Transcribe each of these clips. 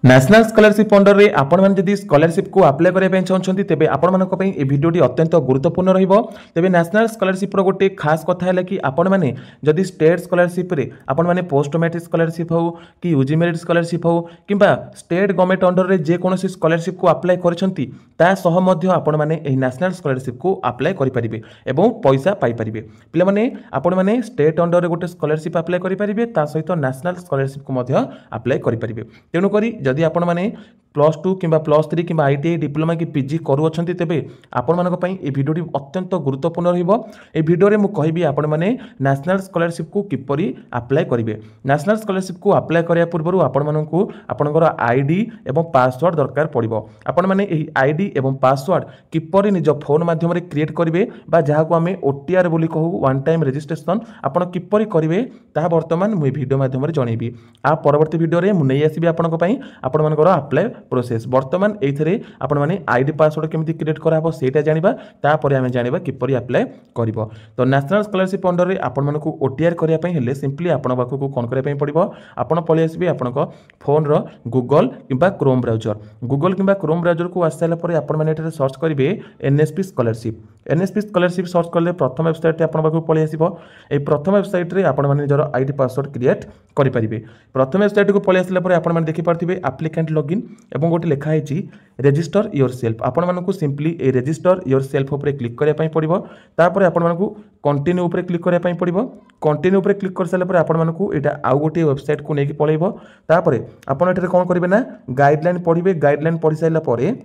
National scholarship under रे आपण माने जदि स्कॉलरशिप को अप्लाई करिया पय चाहछन्ती तेबे आपण मानक पय ए भिडियोटी अत्यंत गुरुत्वपूर्ण रहिबो। तेबे न्याशनल स्कॉलरशिप रो गोटे खास कथा हैला कि आपण माने जदि स्टेट स्कॉलरशिप रे आपण माने पोस्ट मैट्रिक स्कॉलरशिप हो कि यूजी मेरिट स्कॉलरशिप हो किंबा स्टेट गवर्नमेंट अंडर रे जे कोनोसी स्कॉलरशिप को अप्लाई करछन्ती ता सह मध्य आपण माने एही न्याशनल स्कॉलरशिप को अप्लाई करि परिबे एवं पैसा पाई परिबे। पिला माने आपण माने स्टेट अंडर रे गोटे स्कॉलरशिप अप्लाई करि परिबे ता सहित न्याशनल स्कॉलरशिप को मध्य अप्लाई करि परिबे। तेनु करी जदि आपण माने +2 किंबा +3 किंबा आईटीआई डिप्लोमा कि पीजी करूछन्ती तेबे आपण मानक पई ए भिडियोटी अत्यंत गुरुत्वपूर्ण रहिबो। ए भिडियो रे मु कहिबी आपण माने नेशनल स्कॉलरशिप को किपरि अप्लाई करिवे। नेशनल स्कॉलरशिप को अप्लाई करिया पूर्वरु आपण मानकू आपनकर आईडी एवं पासवर्ड दरकार पड़िबो। आपण माने एही आईडी एवं पासवर्ड किपरि निज फोन माध्यम रे क्रिएट करिवे बा जहा को हमें ओटीआर बोली कहू वन टाइम रजिस्ट्रेशन आपण किपरि करिवे ता वर्तमान मु भिडियो माध्यम रे जणैबी। आ परवर्ती भिडियो रे मु नै आसीबी आपनक पई आपण मानकर अप्लाई प्रोसेस। वर्तमान एथरे आपण माने आईडी पासवर्ड केमिति क्रिएट करा हबो सेटा जानिबा तापर आमे जानिबा किपरि अप्लाई करिवो। तो नेशनल स्कॉलरशिप अंडर रे आपण मानकू ओटीआर करिया पई हेले सिंपली आपण पाखकू कोन करिया पई पड़िबो आपण पळि आसीबे आपनक फोन रो गूगल किंबा क्रोम ब्राउजर। गूगल किंबा क्रोम ब्राउजर को आसाला परे आपण माने एठरे सर्च करिवे NSP scholarship. NSP scholarship search करले प्रथम वेबसाइट आपण पाखकू पळि आसीबो। ए प्रथम वेबसाइट रे आपण माने निजर आईडी पासवर्ड क्रिएट करि परिबे। प्रथम वेबसाइट को पळि आसला परे आपण माने देखि पारथिबे एप्लिकेंट लॉगिन एवं गोटे लिखा है रजिस्टर योर सेल्फ। आपण मानकू सिंपली ए रजिस्टर योर सेल्फ ऊपर क्लिक करिया पई पड़िबो। तापर आपण मानकू कंटिन्यू ऊपर क्लिक करिया पई पड़िबो। कंटिन्यू ऊपर क्लिक कर साला पर आपण मानकू एटा आउ गोटे वेबसाइट को नेकी पळेइबो। तापर आपण एठारे कोन करिवे ना गाइडलाइन पढिबे। गाइडलाइन पढि साइला परे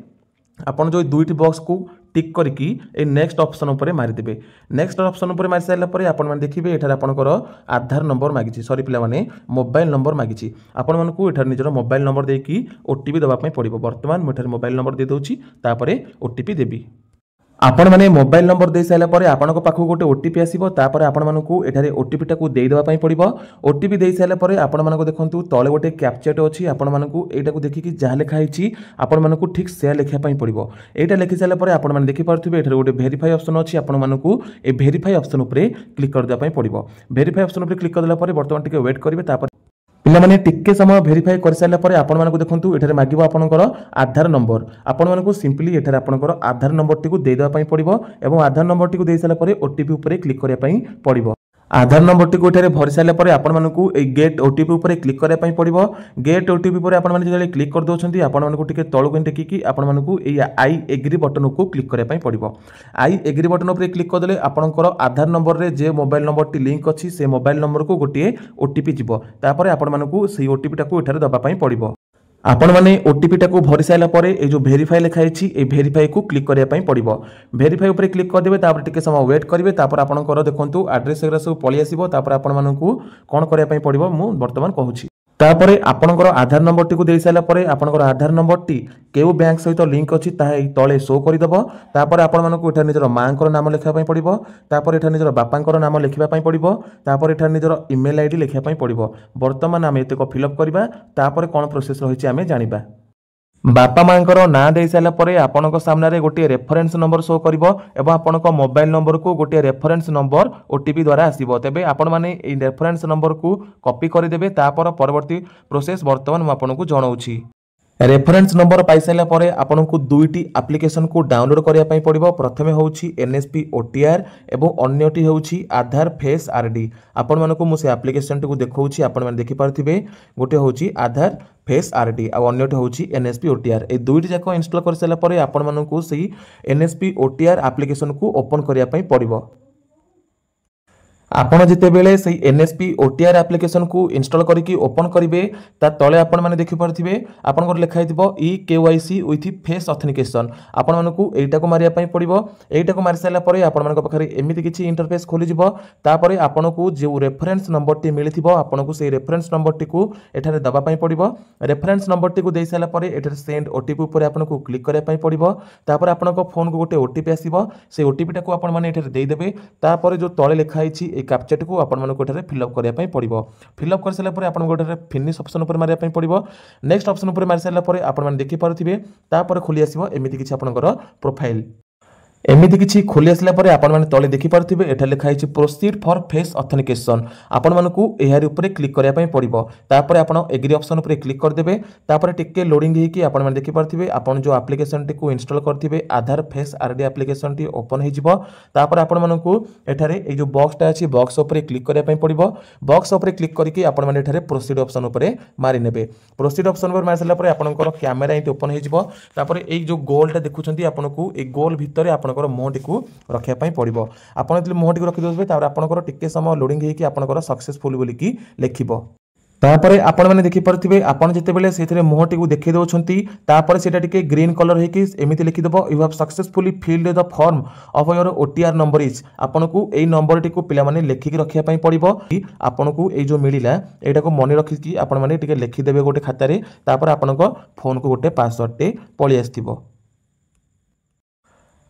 आपण जो दुईटी बॉक्स को टिक करके ए नेक्स्ट ऑप्शन ऊपर मारी देबे। नेक्स्ट ऑप्शन ऊपर मारी साइला परे आपण माने देखिबे एठार आपनकर आधार नंबर मागिछि सॉरी पिला माने मोबाइल नंबर मागिछि। आपण मानकू एठार निजर मोबाइल नंबर देकी ओटीपी दबा पई पड़िबो। वर्तमान मु एठार मोबाइल नंबर दे दोछि तापरे ओटीपी देबी। आपण माने मोबाइल नंबर दे साइला परे आपनको पाखु गोटे ओटीपी आसीबो। तापर आपण मानकू एठारे ओटीपी टाकू देई देबा पई पड़िबो। ओटीपी देई साइला परे आपण मानकू देखंतु तळे गोटे कैप्चाट अछि। आपण मानकू एटाकू देखि कि जा लेखा हिची आपण मानकू ठीक से लेखा पई पड़िबो। एटा लेखि साइला परे आपण माने देखि पारथुबे एठारे गोटे वेरीफाई ऑप्शन अछि। आपण मानकू ए वेरीफाई ऑप्शन ऊपर क्लिक कर देबा पई पड़िबो। वेरीफाई ऑप्शन ऊपर क्लिक कर देला परे वर्तमान टिके वेट करिवे। तापर पिला माने टिके समय वेरीफाई कर साइला परे आपण मानकू देखंतु एठारे मागिबो आपनकर आधार नंबर। आपण मानकू सिंपली एठारे आपनकर आधार नंबर टिकू देई देबा पई पड़िबो एवं आधार नंबर टिकू देई साइला परे ओटीपी ऊपर क्लिक करिया पई पड़िबो। आधार नंबर टी एठारे भरी साइला परे आपण मानकू ए गेट ओटीपी ऊपर क्लिक करिया पई पड़िबो। गेट ओटीपी ऊपर आपण माने जले क्लिक कर दोछंती आपण मानकू टिके तळु टेकी कि आपण मानकू ए आई एग्री बटन को क्लिक करिया पई पड़िबो। आई एग्री बटन ऊपर क्लिक कर देले आपनकर आधार नंबर रे जे मोबाइल नंबर टी लिंक अछि से मोबाइल नंबर को गोटे ओटीपी जिवो। तापर आपण मानकू सेही ओटीपी टाकू एठारे दबा पई पड़िबो। आपण माने ओटीपी टाकू भरी साइला परे ए जो वेरीफाई लिखा है ए वेरीफाई को क्लिक करिया पई पड़िबो। वेरीफाई ऊपर क्लिक कर देबे। तापर टिके समय वेट करिवे। तापर आपनकर देखंतु एड्रेस एग्रा सब पळि आसीबो। तापर आपण मानकू कोन करिया पई पड़िबो मु वर्तमान कहूची। तापरे आपनकर आधार नंबर टी को देई साइला परे आपनकर आधार नंबर टी केउ बैंक सहित लिंक अछि ताहा तळे शो करि दबो। तापर आपण मानकू एठा निजर मांकर नाम लिखा पई पड़िबो। तापर एठा निजर बापांकर नाम लिखिबा पई पड़िबो। तापर एठा निजर ईमेल आईडी लिखिबा पई पड़िबो। वर्तमान आमे एते को फिलअप करिबा। तापर कोन प्रोसेस रहिछि आमे जानिबा। बापा मांकर ना दे साइला परे आपनक सामने रे गोटे रेफरेंस नंबर शो करिवो एवं आपनक मोबाइल नंबर को गोटे रेफरेंस नंबर ओटीपी द्वारा आसीबो। तेबे आपण माने ए रेफरेंस नंबर को कॉपी करि देबे। तापर परवर्ती प्रोसेस वर्तमान म आपनकू जणाउछि। रेफरेंस नंबर पाई साइला परे आपनकू दुईटी एप्लिकेशन को डाउनलोड करिया पई पड़िबो। प्रथमे होउछि एनएसपी ओटीआर एवं अन्यटी होउछि आधार फेस आरडी। आपण मानकू मु से एप्लिकेशन को देखौछि। आपण माने देखि पारथिबे गोटे होउछि आधार फेस आरडी आ अन्यटी होउछि एनएसपी ओटीआर। ए दुईटी जाको इंस्टॉल कर साइला परे आपण मानकू सेही एनएसपी ओटीआर एप्लिकेशन को ओपन करिया पई पड़िबो। आपण जिते बेले सही एनएसपी ओटीआर एप्लिकेशन को इंस्टॉल करके ओपन करिवे ता तळे आपण माने देखि पारथिबे आपनकर लेखा हितबो e KYC with face authentication. आपण मानकू एटा को मारिया पई पड़िबो। एटा को मारि साइला परे आपण मानक पखरे एमिति किछि इंटरफेस खोली जिवो। तापरे आपनकू जे रेफरेंस नंबर टी मिलिथिबो आपनकू से रेफरेंस नंबर टी को एठारे दबा पई पड़िबो। रेफरेंस नंबर टी को देई साइला परे एठारे सेंड ओटीपी ऊपर आपनकू क्लिक करिया पई पड़िबो। तापर आपनक फोन को गोटे ओटीपी आसीबो। से ओटीपी टा को आपण माने एठारे देई देबे। तापर जो तळे लेखा हिछि कैप्चाट को आपण मानक एठारे फिलअप करिया पई पड़िबो। फिलअप कर साइला परे आपण गोटे फिनिश ऑप्शन ऊपर मारिया पई पड़िबो। नेक्स्ट ऑप्शन ऊपर मारि साइला परे आपण माने देखि पारथिबे तापर खोली आसीबो एमिति किछि आपनकर प्रोफाइल। एमती किसी खोली आसला तले देखिपे एटा लिखाई प्रोसीड फॉर फेस ऑथेंटिकेशन आपण मानकू एहारी उपरे क्लिक करिया पई पड़िबो तापर आपण एग्री ऑप्शन उपरे क्लिक कर देबे तापर टिके लोडिंग हे कि आपण माने देखि पारथिबे आपण जो एप्लीकेशन टी को इंस्टॉल करथिबे आधार फेस आरडी एप्लीकेशन टी ओपन हे जिवो तापर आपण मानकू एठारे ए जो बॉक्स टा अछि बॉक्स उपरे क्लिक करिया पई पड़िबो बॉक्स उपरे क्लिक करके आपण माने एठारे प्रोसीड ऑप्शन उपरे मारि नेबे प्रोसीड ऑप्शन पर मारि सला परे आपनकर कैमरा एटी ओपन हे जिवो तापर ए जो गोल टा देखुचंती आपनकू ए गोल भितरे आपनकर मोहटी को रखिया पई पड़िबो आपण जति मोहटी को रखि दोबे तापर आपनकर टिके समय लोडिंग हे कि आपनकर सक्सेसफुल बोली की लेखिबो तापर आपण माने देखि परथिबे आपण जते बेले सेथरे मोहटी को देखि दोछंती तापर सेटा टिके ग्रीन कलर हे कि एमिति लिखि देबो you have successfully filled the form of your OTR number is आपनकू एई नंबर टी को पिला माने लेखि कि रखिया पई पड़िबो आपनकू एई जो मिलिला एटा को मने रखि कि आपण माने टिके लेखि देबे गोटे खाता रे तापर आपनको फोन को गोटे पासवर्ड टे पळि आस्थिबो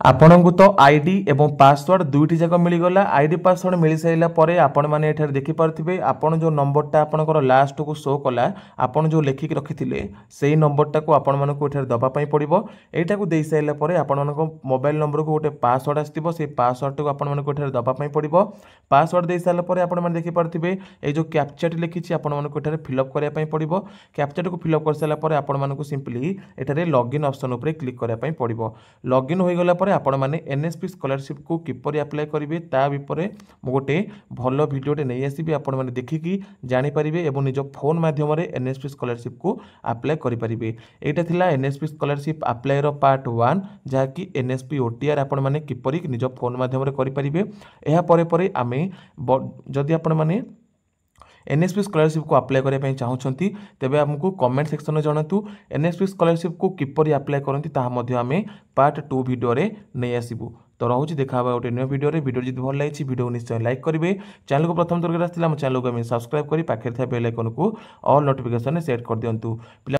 आपन को तो आईडी एवं पासवर्ड दुईटी जाक मिलगला आईडी पासवर्ड मिल सारा पर आपण मैंने ये देखिपे आपन जो नंबरटा आपंकर लास्ट को शो कला आपन जो लेखिक रखी से नंबरटा को आपण मानक दवापाई पड़ो यहाँ को दे सारापर आपण मोबाइल नंबर को गोटे पासवर्ड आसो से पासवर्ड को आपण मानक दवापाई पड़ो पासवर्ड दे सारापर आपण मैंने देखिपे ये जो कैप्चाटी लिखी आपण मानक फिलअप करने पड़ो कैप्चाटी को फिलअप कर सारापर आपण मानक सिंपली एठारे लॉगिन ऑप्शन उपर क्लिक करने पड़ो लॉगिन हो गला आपण माने एनएसपी स्कॉलरशिप को किपरि अप्लाई करिवे ता विपरे मो गोटे भलो वीडियोटे नै आसीबे आपण माने देखिकी जानि परिबे एवं निज फोन माध्यम रे एनएसपी स्कॉलरशिप को अप्लाई करि परिबे एटा थिला एनएसपी स्कॉलरशिप अप्लाई रो पार्ट 1 जहा कि एनएसपी ओटीआर आपण माने किपरि निज फोन माध्यम रे करि परिबे एहा परे परे आमे जदि आपण माने एनएसपी स्कॉलरशिप को अप्लाई करने चाहूँगी तेज आमको कमेंट सेक्शन में जनातु एनएसपी स्कॉलरशिप को किपरि अप्लाई करती आम पार्ट 2 वीडियो रे नहीं आसबू तो रोचे देखा गोटे न्यू वीडियो वीडियो जब भल लगी वीडियो को निश्चय लाइक करेंगे चैनल को प्रथम दरकार आम चैनल को सब्सक्राइब कर पाखे बेल आइकन को ऑल नोटिफिकेशन सेट कर दिंतु।